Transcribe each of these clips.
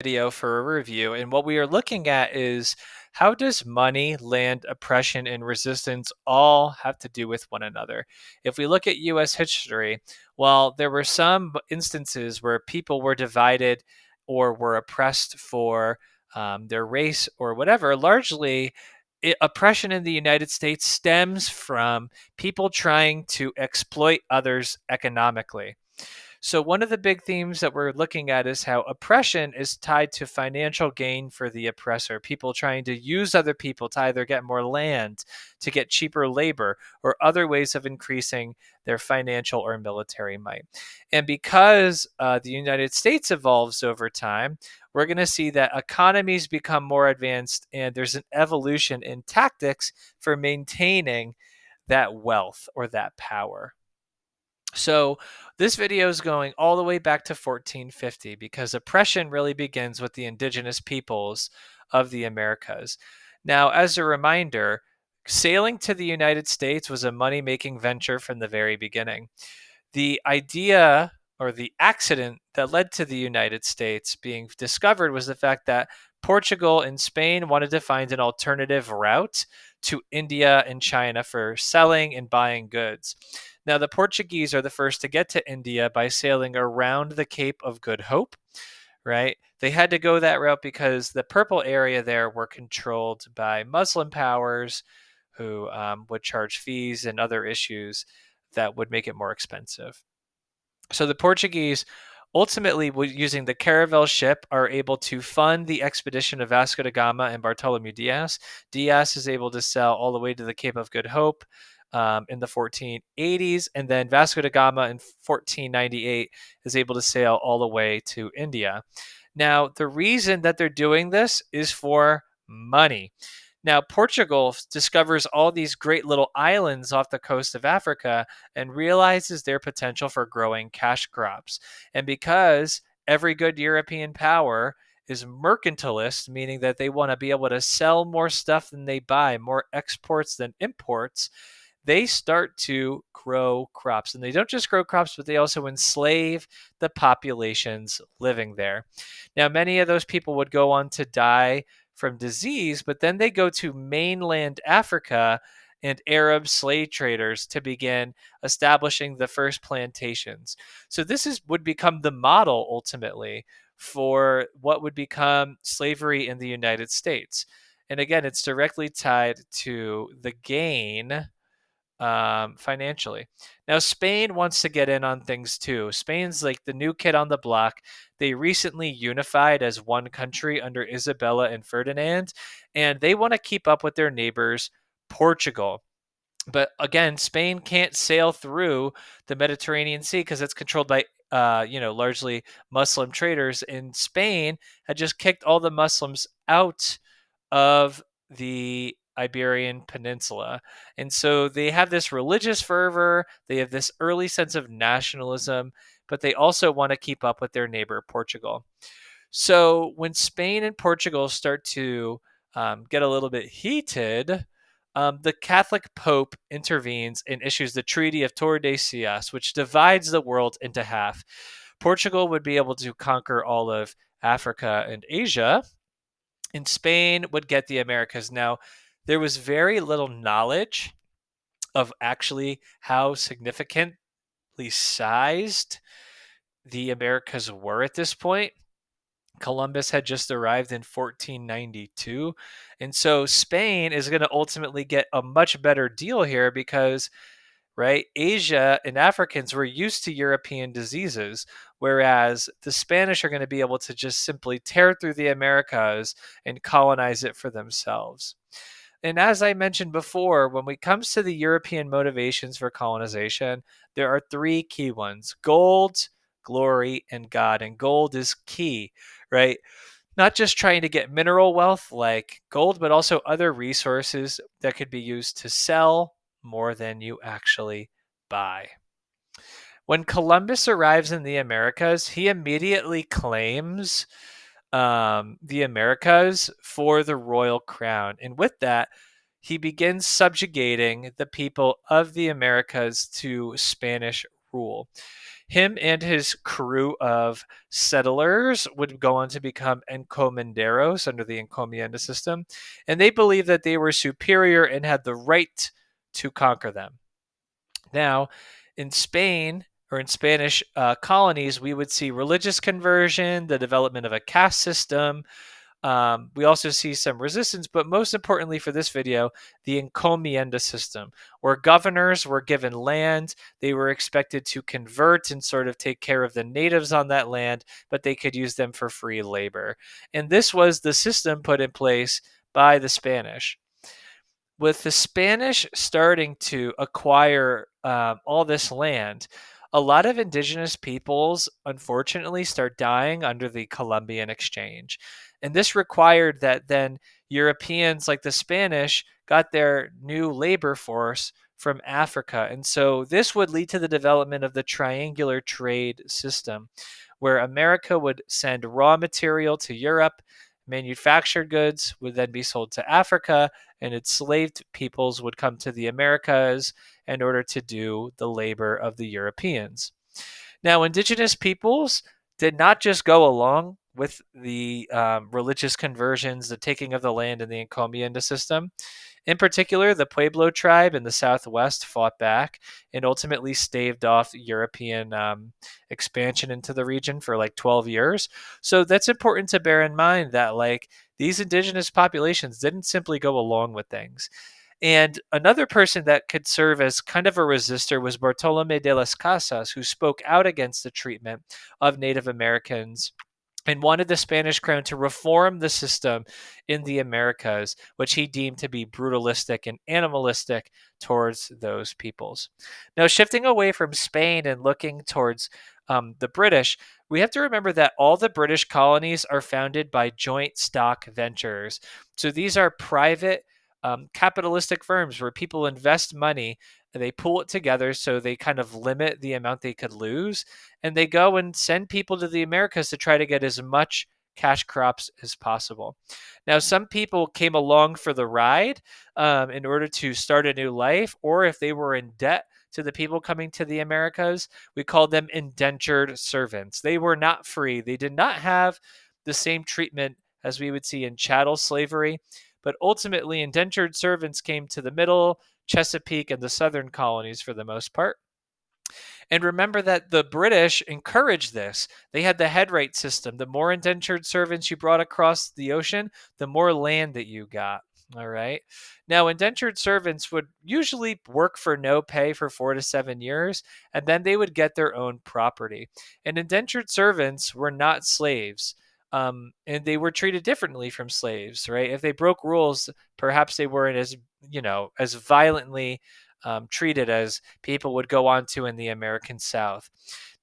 Video for a review. And what we are looking at is how does money, land, oppression, and resistance all have to do with one another? If we look at US history, well, there were some instances where people were divided or were oppressed for their race or whatever. Largely, oppression in the United States stems from people trying to exploit others economically. So, one of the big themes that we're looking at is how oppression is tied to financial gain for the oppressor. People trying to use other people to either get more land, to get cheaper labor, or other ways of increasing their financial or military might. And because the United States evolves over time, we're going to see that economies become more advanced and there's an evolution in tactics for maintaining that wealth or that power. So, this video is going all the way back to 1450 because oppression really begins with the indigenous peoples of the Americas. Now, as a reminder, sailing to the United States was a money making venture from the very beginning. The idea or the accident that led to the United States being discovered was the fact that Portugal and Spain wanted to find an alternative route to India and China for selling and buying goods. Now, the Portuguese are the first to get to India by sailing around the Cape of Good Hope, right? They had to go that route because the purple area there were controlled by Muslim powers who would charge fees and other issues that would make it more expensive. So the Portuguese ultimately, using the caravel ship, are able to fund the expedition of Vasco da Gama and Bartolomeu Diaz. Diaz is able to sail all the way to the Cape of Good Hope in the 1480s, and then Vasco da Gama in 1498 is able to sail all the way to India. Now, the reason that they're doing this is for money. Now, Portugal discovers all these great little islands off the coast of Africa and realizes their potential for growing cash crops. And because every good European power is mercantilist, meaning that they want to be able to sell more stuff than they buy, more exports than imports, they start to grow crops. And they don't just grow crops, but they also enslave the populations living there. Now, many of those people would go on to die from disease, but then they go to mainland Africa and Arab slave traders to begin establishing the first plantations. So this would become the model ultimately for what would become slavery in the United States. And again, it's directly tied to the gain financially. Now, Spain wants to get in on things too. Spain's like the new kid on the block. They recently unified as one country under Isabella and Ferdinand, and they want to keep up with their neighbors, Portugal. But again, Spain can't sail through the Mediterranean Sea because it's controlled by largely Muslim traders. And Spain had just kicked all the Muslims out of the Iberian Peninsula. And so they have this religious fervor, they have this early sense of nationalism, but they also want to keep up with their neighbor, Portugal. So when Spain and Portugal start to get a little bit heated, the Catholic Pope intervenes and issues the Treaty of Tordesillas, which divides the world into half. Portugal would be able to conquer all of Africa and Asia, and Spain would get the Americas. Now, there was very little knowledge of actually how significantly sized the Americas were at this point. Columbus had just arrived in 1492. And so Spain is going to ultimately get a much better deal here because, right, Asia and Africans were used to European diseases, whereas the Spanish are going to be able to just simply tear through the Americas and colonize it for themselves. And as I mentioned before, when it comes to the European motivations for colonization, there are three key ones: gold, glory, and God. And gold is key, right? Not just trying to get mineral wealth like gold, but also other resources that could be used to sell more than you actually buy. When Columbus arrives in the Americas, he immediately claims the Americas for the royal crown. And with that, he begins subjugating the people of the Americas to Spanish rule. Him and his crew of settlers would go on to become encomenderos under the encomienda system, and they believed that they were superior and had the right to conquer them. Now, in Spain or in Spanish colonies, we would see religious conversion, the development of a caste system. We also see some resistance, but most importantly for this video, the encomienda system, where governors were given land. They were expected to convert and sort of take care of the natives on that land, but they could use them for free labor. And this was the system put in place by the Spanish. With the Spanish starting to acquire all this land, a lot of indigenous peoples unfortunately start dying under the Columbian Exchange. And this required that then Europeans like the Spanish got their new labor force from Africa. And so this would lead to the development of the triangular trade system, where America would send raw material to Europe, manufactured goods would then be sold to Africa, and enslaved peoples would come to the Americas in order to do the labor of the Europeans. Now, indigenous peoples did not just go along with the religious conversions, the taking of the land, and the encomienda system. In particular, the Pueblo tribe in the southwest fought back and ultimately staved off European expansion into the region for like 12 years. So that's important to bear in mind that like these indigenous populations didn't simply go along with things. And another person that could serve as kind of a resistor was Bartolome de las Casas, who spoke out against the treatment of Native Americans and wanted the Spanish crown to reform the system in the Americas, which he deemed to be brutalistic and animalistic towards those peoples. Now, shifting away from Spain and looking towards the British, we have to remember that all the British colonies are founded by joint stock ventures. So these are private capitalistic firms where people invest money, they pool it together so they kind of limit the amount they could lose, and they go and send people to the Americas to try to get as much cash crops as possible. Now, some people came along for the ride in order to start a new life, or if they were in debt to the people coming to the Americas, we called them indentured servants. They were not free. They did not have the same treatment as we would see in chattel slavery, but ultimately indentured servants came to the middle, Chesapeake, and the southern colonies for the most part. And remember that the British encouraged this. They had the headright system. The more indentured servants you brought across the ocean, the more land that you got. All right. Now, indentured servants would usually work for no pay for 4 to 7 years, and then they would get their own property. And indentured servants were not slaves. And they were treated differently from slaves, right? If they broke rules, perhaps they weren't as, as violently treated as people would go on to in the American South.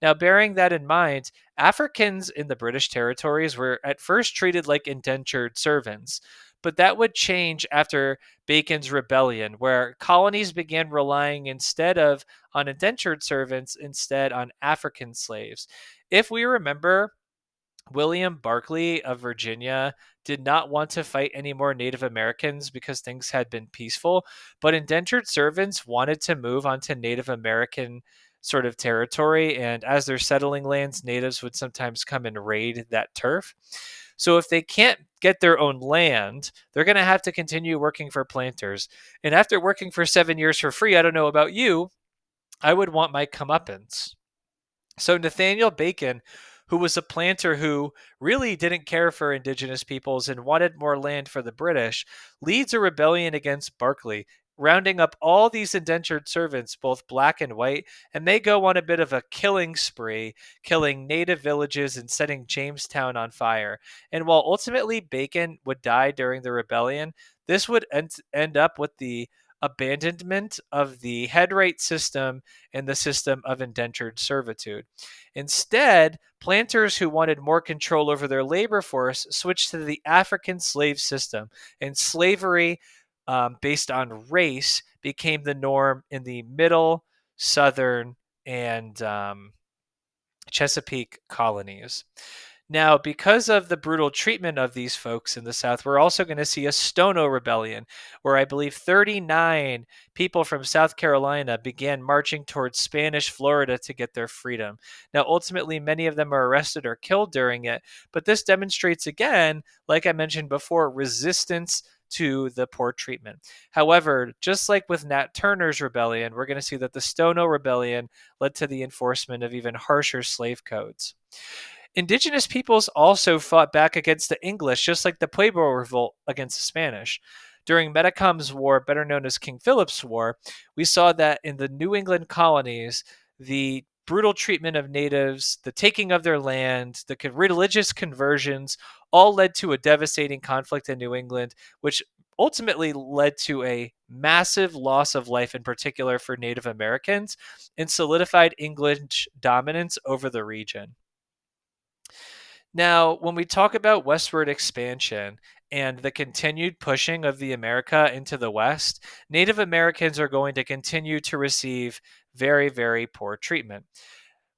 Now, bearing that in mind, Africans in the British territories were at first treated like indentured servants, but that would change after Bacon's Rebellion, where colonies began relying instead of on indentured servants, instead on African slaves. If we remember, William Barclay of Virginia did not want to fight any more Native Americans because things had been peaceful, but indentured servants wanted to move onto Native American sort of territory. And as they're settling lands, natives would sometimes come and raid that turf. So if they can't get their own land, they're going to have to continue working for planters. And after working for 7 years for free, I don't know about you, I would want my comeuppance. So Nathaniel Bacon, who was a planter who really didn't care for indigenous peoples and wanted more land for the British, leads a rebellion against Berkeley, rounding up all these indentured servants, both black and white, and they go on a bit of a killing spree, killing native villages and setting Jamestown on fire. And while ultimately Bacon would die during the rebellion, this would end up with the abandonment of the headright system and the system of indentured servitude. Instead, planters who wanted more control over their labor force switched to the African slave system, and slavery based on race became the norm in the middle, southern, and Chesapeake colonies. Now, because of the brutal treatment of these folks in the South, we're also going to see a Stono rebellion, where I believe 39 people from South Carolina began marching towards Spanish Florida to get their freedom. Now, ultimately, many of them are arrested or killed during it, but this demonstrates again, like I mentioned before, resistance to the poor treatment. However, just like with Nat Turner's rebellion, we're going to see that the Stono rebellion led to the enforcement of even harsher slave codes. Indigenous peoples also fought back against the English, just like the Pueblo revolt against the Spanish. During Metacom's War, better known as King Philip's War, we saw that in the New England colonies, the brutal treatment of natives, the taking of their land, the religious conversions all led to a devastating conflict in New England, which ultimately led to a massive loss of life, in particular for Native Americans, and solidified English dominance over the region. Now, when we talk about westward expansion and the continued pushing of the America into the West, Native Americans are going to continue to receive very, very poor treatment.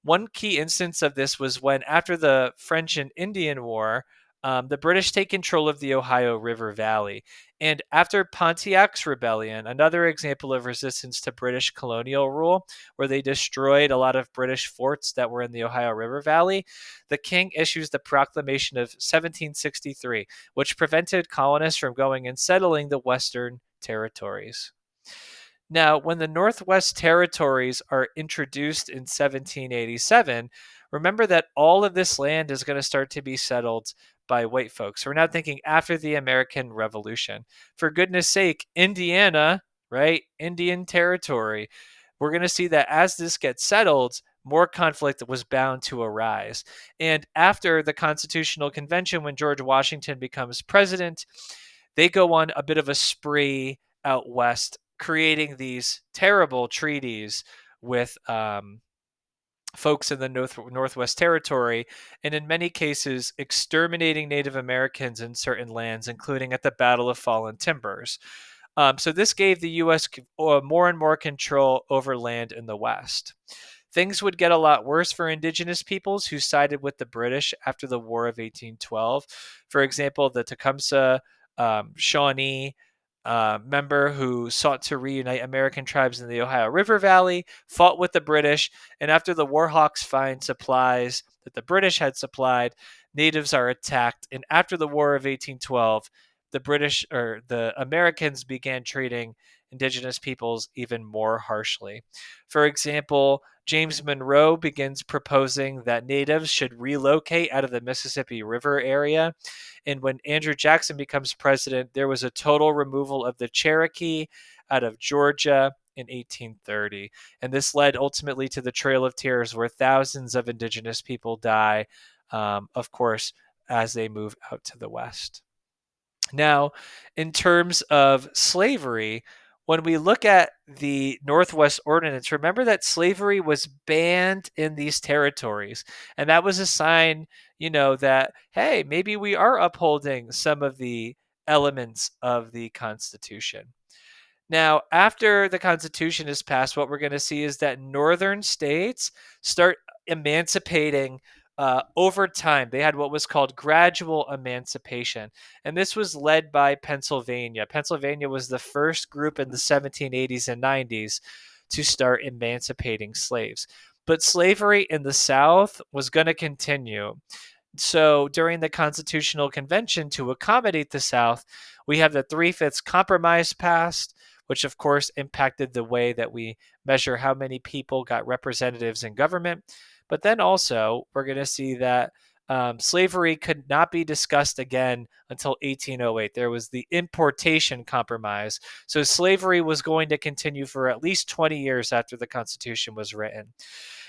One key instance of this was when, after the French and Indian War, the British take control of the Ohio River Valley. And after Pontiac's rebellion, another example of resistance to British colonial rule, where they destroyed a lot of British forts that were in the Ohio River Valley, the king issues the Proclamation of 1763, which prevented colonists from going and settling the Western territories. Now, when the Northwest Territories are introduced in 1787, remember that all of this land is going to start to be settled by white folks. We're now thinking after the American Revolution. For goodness sake, Indiana, right? Indian Territory. We're going to see that as this gets settled, more conflict was bound to arise. And after the Constitutional Convention, when George Washington becomes president, they go on a bit of a spree out west, creating these terrible treaties with folks in the Northwest Territory, and in many cases, exterminating Native Americans in certain lands, including at the Battle of Fallen Timbers. So this gave the U.S. More and more control over land in the West. Things would get a lot worse for indigenous peoples who sided with the British after the War of 1812. For example, the Tecumseh Shawnee member who sought to reunite American tribes in the Ohio River Valley, fought with the British, and after the Warhawks find supplies that the British had supplied, natives are attacked. And after the War of 1812, the British or the Americans began treating indigenous peoples even more harshly. For example, James Monroe begins proposing that natives should relocate out of the Mississippi River area. And when Andrew Jackson becomes president, there was a total removal of the Cherokee out of Georgia in 1830. And this led ultimately to the Trail of Tears, where thousands of indigenous people die, of course, as they move out to the West. Now, in terms of slavery, when we look at the Northwest Ordinance, remember that slavery was banned in these territories. And that was a sign, that, hey, maybe we are upholding some of the elements of the Constitution. Now, after the Constitution is passed, what we're going to see is that northern states start emancipating over time. They had what was called gradual emancipation, and this was led by Pennsylvania. Pennsylvania was the first group in the 1780s and 90s to start emancipating slaves. But slavery in the South was going to continue. So during the Constitutional Convention, to accommodate the South, we have the Three-Fifths Compromise passed, which of course impacted the way that we measure how many people got representatives in government. But then also, we're going to see that slavery could not be discussed again until 1808. There was the Importation Compromise. So slavery was going to continue for at least 20 years after the Constitution was written.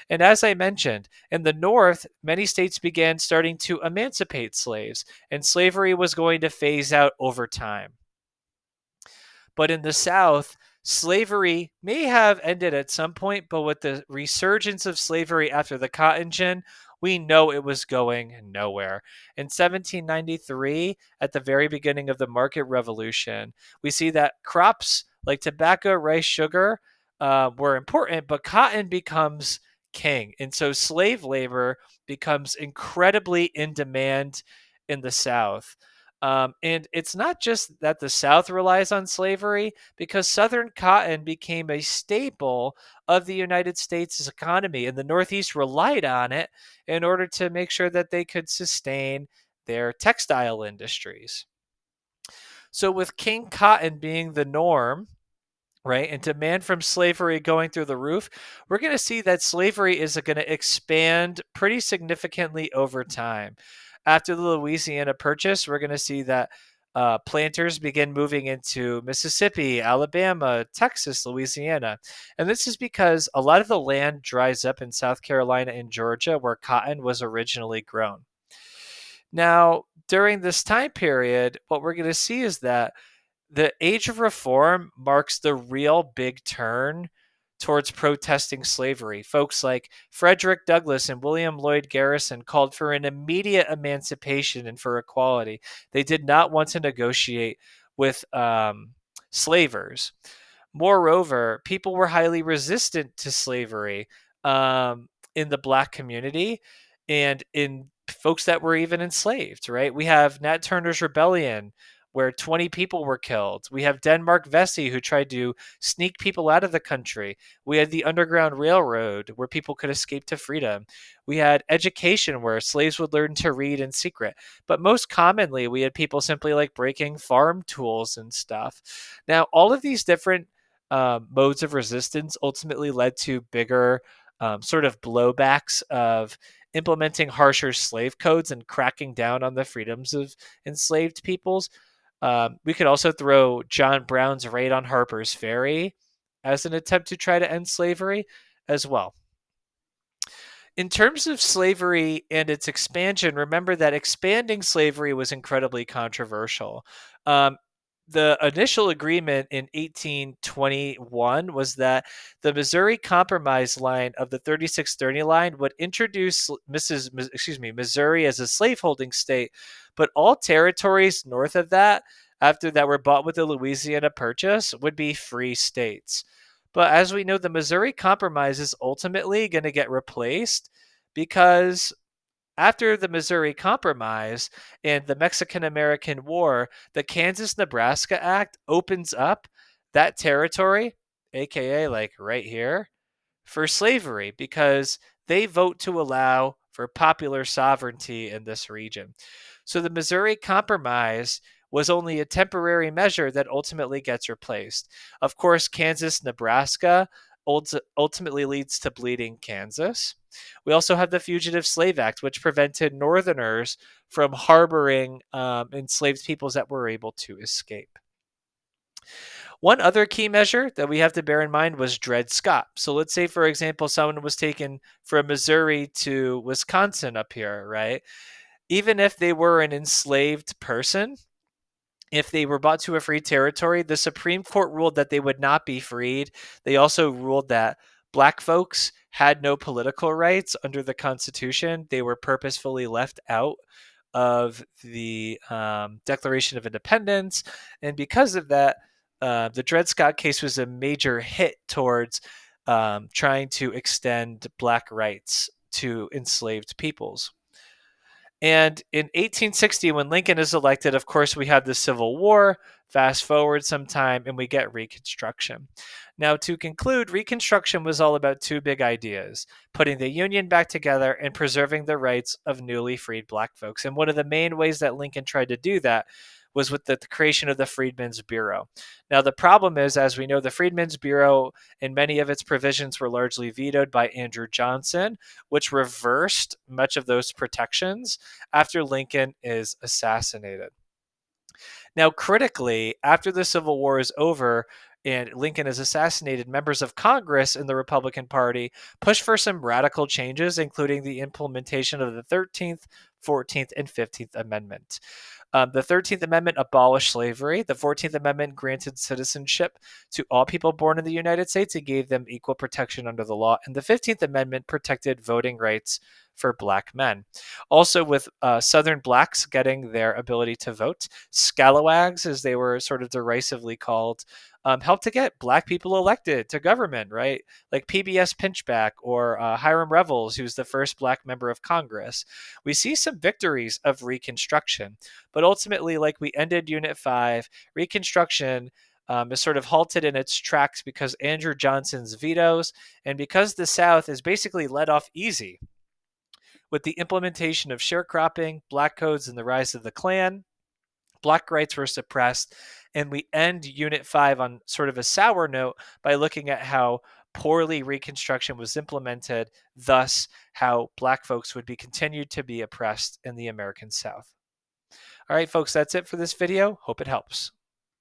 And as I mentioned, in the North, many states began starting to emancipate slaves, and slavery was going to phase out over time. But in the South, slavery may have ended at some point, but with the resurgence of slavery after the cotton gin, we know it was going nowhere. In 1793, at the very beginning of the market revolution, we see that crops like tobacco, rice, sugar were important, but cotton becomes king. And so slave labor becomes incredibly in demand in the South. And it's not just that the South relies on slavery, because Southern cotton became a staple of the United States' economy, and the Northeast relied on it in order to make sure that they could sustain their textile industries. So, with King Cotton being the norm, right, and demand from slavery going through the roof, we're going to see that slavery is going to expand pretty significantly over time. After the Louisiana Purchase, we're going to see that planters begin moving into Mississippi, Alabama, Texas, Louisiana. And this is because a lot of the land dries up in South Carolina and Georgia where cotton was originally grown. Now, during this time period, what we're going to see is that the age of reform marks the real big turn towards protesting slavery. Folks like Frederick Douglass and William Lloyd Garrison called for an immediate emancipation and for equality. They did not want to negotiate with slavers. Moreover, people were highly resistant to slavery in the Black community and in folks that were even enslaved, right? We have Nat Turner's Rebellion, where 20 people were killed. We have Denmark Vesey, who tried to sneak people out of the country. We had the Underground Railroad, where people could escape to freedom. We had education, where slaves would learn to read in secret. But most commonly, we had people simply like breaking farm tools and stuff. Now, all of these different modes of resistance ultimately led to bigger sort of blowbacks of implementing harsher slave codes and cracking down on the freedoms of enslaved peoples. We could also throw John Brown's raid on Harper's Ferry as an attempt to try to end slavery as well. In terms of slavery and its expansion, remember that expanding slavery was incredibly controversial. Um, the initial agreement in 1821 was that the Missouri Compromise line of the 3630 line would introduce Missouri as a slaveholding state, but all territories north of that, after that were bought with the Louisiana Purchase, would be free states. But as we know, the Missouri Compromise is ultimately going to get replaced because after the Missouri Compromise and the Mexican American War, the Kansas Nebraska Act opens up that territory, aka like right here, for slavery because they vote to allow for popular sovereignty in this region. So the Missouri Compromise was only a temporary measure that ultimately gets replaced. Of course, Kansas, Nebraska ultimately leads to Bleeding Kansas. We also have the Fugitive Slave Act, which prevented Northerners from harboring enslaved peoples that were able to escape. One other key measure that we have to bear in mind was Dred Scott. So let's say, for example, someone was taken from Missouri to Wisconsin up here, right? Even if they were an enslaved person, if they were brought to a free territory, the Supreme Court ruled that they would not be freed. They also ruled that Black folks had no political rights under the Constitution. They were purposefully left out of the Declaration of Independence. And because of that, the Dred Scott case was a major hit towards trying to extend Black rights to enslaved peoples. And in 1860, when Lincoln is elected, of course, we have the Civil War. Fast forward some time, and we get Reconstruction. Now, to conclude, Reconstruction was all about two big ideas: putting the Union back together and preserving the rights of newly freed Black folks. And one of the main ways that Lincoln tried to do that was with the creation of the Freedmen's Bureau. Now, the problem is, as we know, the Freedmen's Bureau and many of its provisions were largely vetoed by Andrew Johnson, which reversed much of those protections after Lincoln is assassinated. Now, critically, after the Civil War is over and Lincoln is assassinated, members of Congress in the Republican Party pushed for some radical changes, including the implementation of the 13th, 14th, and 15th Amendment. The 13th Amendment abolished slavery. The 14th Amendment granted citizenship to all people born in the United States and gave them equal protection under the law. And the 15th Amendment protected voting rights for Black men. Also, with Southern Blacks getting their ability to vote, scalawags, as they were sort of derisively called, helped to get Black people elected to government, right? Like PBS Pinchback or Hiram Revels, who's the first Black member of Congress. We see some victories of Reconstruction, but ultimately, like we ended Unit 5, Reconstruction is sort of halted in its tracks because Andrew Johnson's vetoes and because the South is basically let off easy with the implementation of sharecropping, black codes, and the rise of the Klan. Black rights were suppressed, and we end Unit 5 on sort of a sour note by looking at how poorly Reconstruction was implemented, thus, how Black folks would be continued to be oppressed in the American South. All right, folks, that's it for this video. Hope it helps.